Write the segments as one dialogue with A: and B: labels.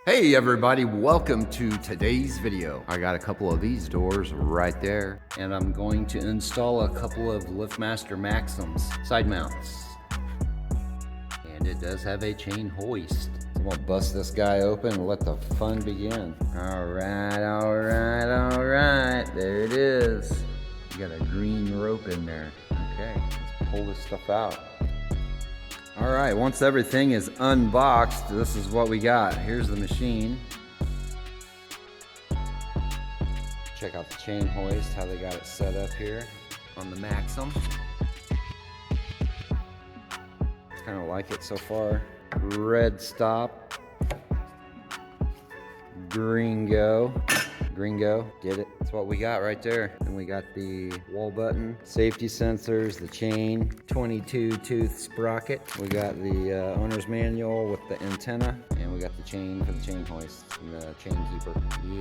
A: Hey everybody, welcome to today's video. I got a couple of these doors right there, and I'm going to install a couple of LiftMaster Maxums side mounts. And it does have a chain hoist. So I'm gonna bust this guy open and let the fun begin. All right, there it is. You got a green rope in there. Okay, let's pull this stuff out. All right, once everything is unboxed, this is what we got. Here's the machine. Check out the chain hoist, how they got it set up here on the Maxum. Kind of like it so far. Red stop. Green go. Get it? That's what we got right there. And we got the wall button, safety sensors, the chain, 22 tooth sprocket. We got the owner's manual with the antenna, and we got the chain for the chain hoist and the chain keeper.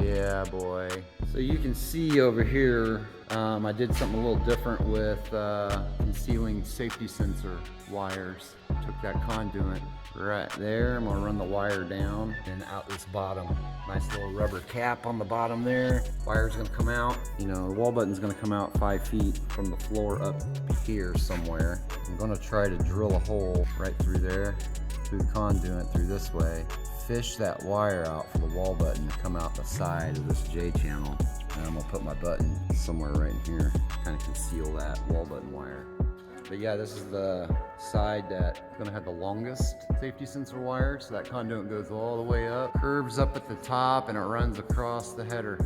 A: Yeah, boy. So you can see over here, I did something a little different with concealing safety sensor wires. Took that conduit right there. I'm gonna run the wire down and out this bottom. Nice little rubber cap on the bottom there. Wire's gonna come out. You know, the wall button's gonna come out 5 feet from the floor up here somewhere. I'm gonna try to drill a hole right through there, through the conduit, through this way. Fish that wire out for the wall button to come out the side of this J channel. And I'm gonna put my button somewhere right in here, kind of conceal that wall button wire. But yeah, this is the side that's gonna have the longest safety sensor wire. So that conduit goes all the way up, curves up at the top, and it runs across the header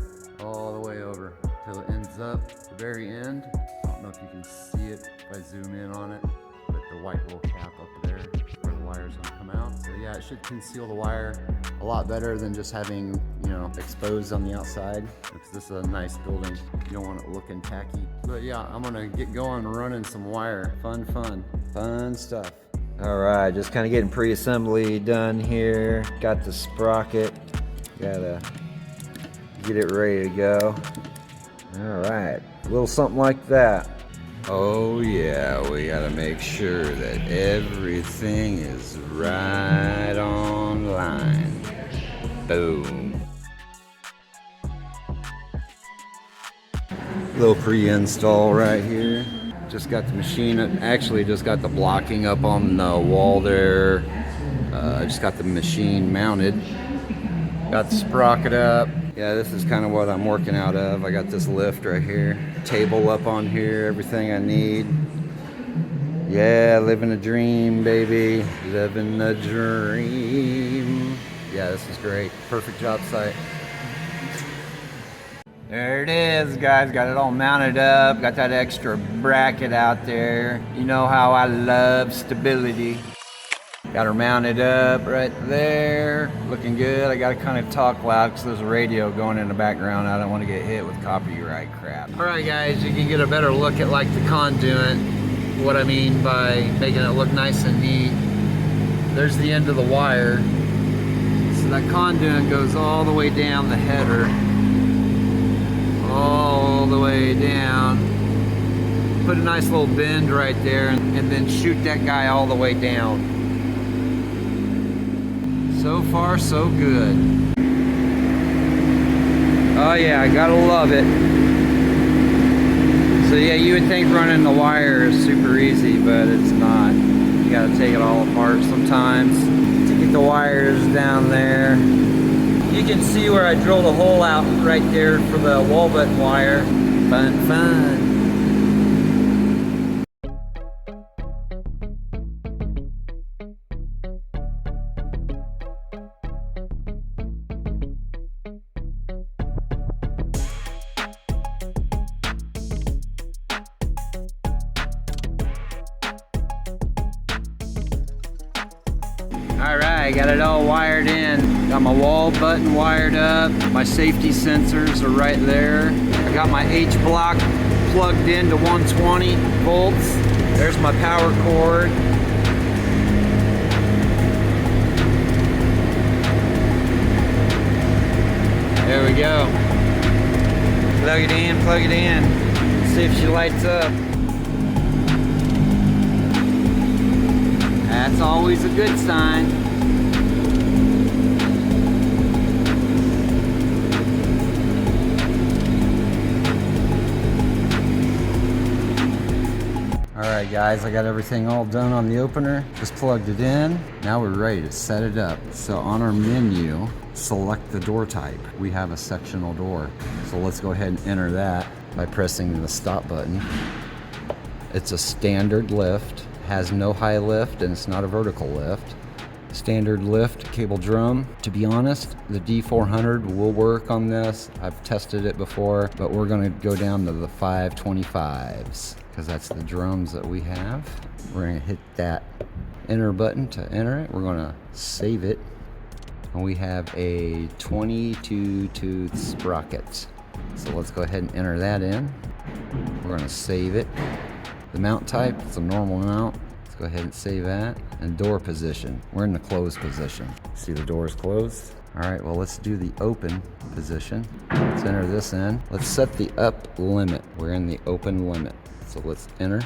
A: all the way over till it ends up at the very end. I don't know if you can see it if I zoom in on it, but the white little cap up there where the wire's gonna come out. So yeah, it should conceal the wire a lot better than just having, you know, exposed on the outside, because this is a nice building. You don't want it looking tacky. But yeah, I'm gonna get going running some wire. Fun stuff. All right, just kind of getting pre-assembly done here. Got the sprocket. Gotta get it ready to go. All right, a little something like that. Oh yeah, we gotta make sure that everything is right on line. Boom. Little pre-install right here. Just got the machine, actually just got the blocking up on the wall there. I just got the machine mounted. Got the sprocket up. Yeah, this is kind of what I'm working out of. I got this lift right here. Table up on here, everything I need. Yeah, living a dream, baby. Living a dream. Yeah, this is great. Perfect job site. There it is, guys. Got it all mounted up. Got that extra bracket out there. You know how I love stability. Got her mounted up right there. Looking good. I gotta kind of talk loud because there's a radio going in the background. I don't want to get hit with copyright crap. All right, guys, you can get a better look at like the conduit. What I mean by making it look nice and neat. There's the end of the wire. So that conduit goes all the way down the header. All the way down. Put a nice little bend right there and then shoot that guy all the way down. So far, so good. Oh yeah, I gotta love it. So yeah, you would think running the wire is super easy, but it's not. You gotta take it all apart sometimes to get the wires down there. You can see where I drilled a hole out right there for the wall button wire. Fun. All right, got it all wired in. Got my wall button wired up. My safety sensors are right there. I got my H block plugged into 120 volts. There's my power cord. There we go. Plug it in. See if she lights up. That's always a good sign. Alright guys, I got everything all done on the opener. Just plugged it in. Now we're ready to set it up. So on our menu, select the door type. We have a sectional door. So let's go ahead and enter that by pressing the stop button. It's a standard lift, has no high lift, and it's not a vertical lift. Standard lift cable drum. To be honest, the D400 will work on this. I've tested it before, but we're gonna go down to the 525s because that's the drums that we have. We're gonna hit that enter button to enter it. We're gonna save it. And we have a 22 tooth sprocket. So let's go ahead and enter that in. We're gonna save it. The mount type, it's a normal mount. Let's go ahead and save that. And door position, we're in the closed position. See the door is closed? All right, well, let's do the open position. Let's enter this in. Let's set the up limit. We're in the open limit. So let's enter.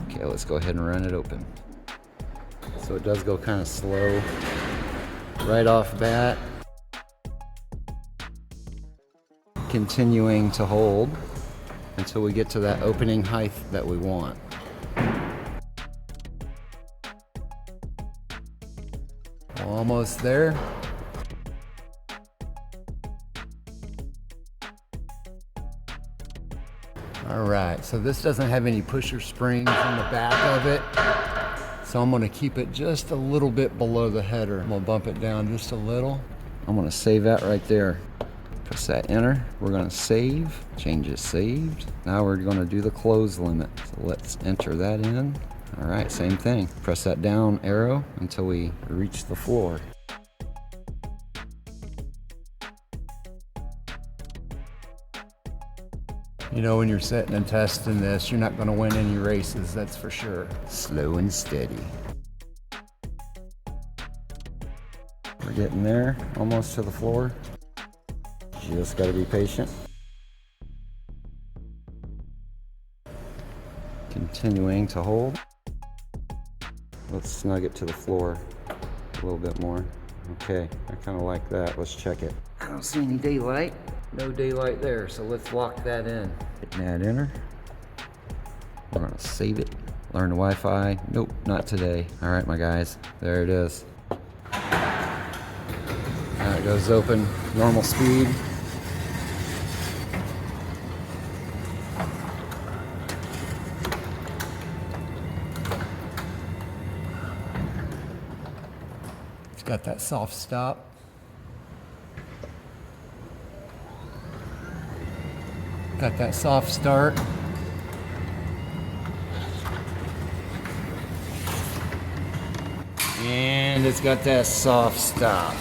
A: Okay, let's go ahead and run it open. So it does go kind of slow right off bat. Continuing to hold until we get to that opening height that we want. Almost there. All right, so this doesn't have any pusher springs in the back of it. So I'm gonna keep it just a little bit below the header. I'm gonna bump it down just a little. I'm gonna save that right there. Press that enter. We're gonna save, change it saved. Now we're gonna do the close limit. So let's enter that in. All right, same thing. Press that down arrow until we reach the floor. You know, when you're sitting and testing this, you're not gonna win any races, that's for sure. Slow and steady. We're getting there, almost to the floor. Just gotta be patient. Continuing to hold. Let's snug it to the floor a little bit more. Okay, I kind of like that. Let's check it. I don't see any daylight. No daylight there, so let's lock that in. Hitting that enter. We're gonna save it. Learn the Wi-Fi. Nope, not today. All right, my guys, there it is. Now it goes open, normal speed. Got that soft stop. Got that soft start. And it's got that soft stop.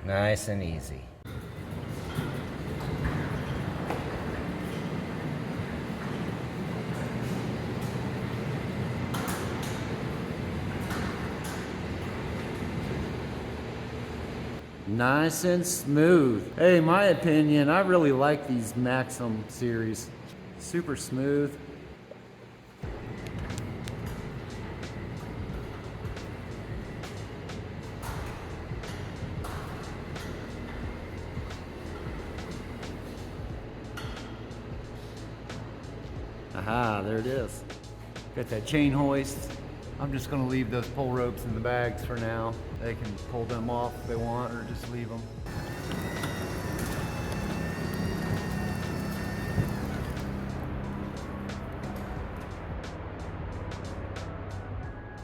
A: Nice and easy. Nice and smooth. Hey, my opinion, I really like these Maxum series. Super smooth. Aha, there it is. Got that chain hoist. I'm just gonna leave those pull ropes in the bags for now. They can pull them off if they want or just leave them.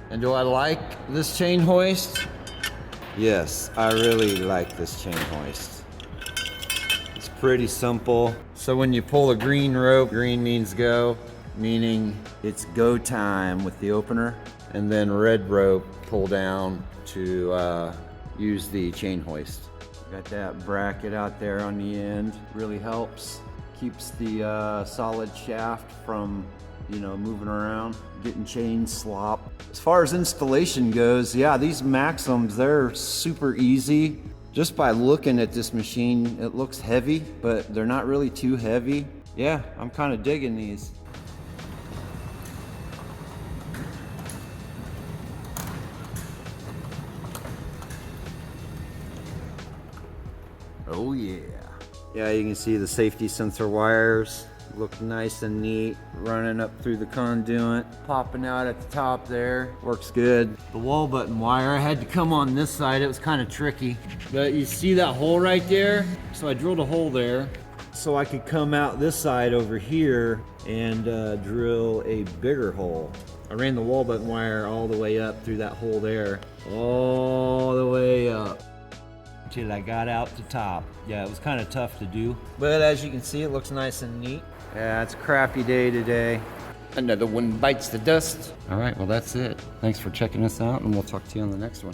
A: And do I like this chain hoist? Yes, I really like this chain hoist. It's pretty simple. So when you pull a green rope, green means go, meaning it's go time with the opener. And then red rope, pull down to use the chain hoist. Got that bracket out there on the end, really helps. Keeps the solid shaft from, you know, moving around, getting chain slop. As far as installation goes, yeah, these Maxums, they're super easy. Just by looking at this machine, it looks heavy, but they're not really too heavy. Yeah, I'm kind of digging these. Oh yeah. Yeah, you can see the safety sensor wires. Looked nice and neat, running up through the conduit, popping out at the top there. Works good. The wall button wire, I had to come on this side. It was kind of tricky. But you see that hole right there? So I drilled a hole there so I could come out this side over here and drill a bigger hole. I ran the wall button wire all the way up through that hole there, all the way up till I got out to top. Yeah, it was kind of tough to do, but as you can see, it looks nice and neat. Yeah, it's a crappy day today. Another one bites the dust. All right, well that's it. Thanks for checking us out, and we'll talk to you on the next one.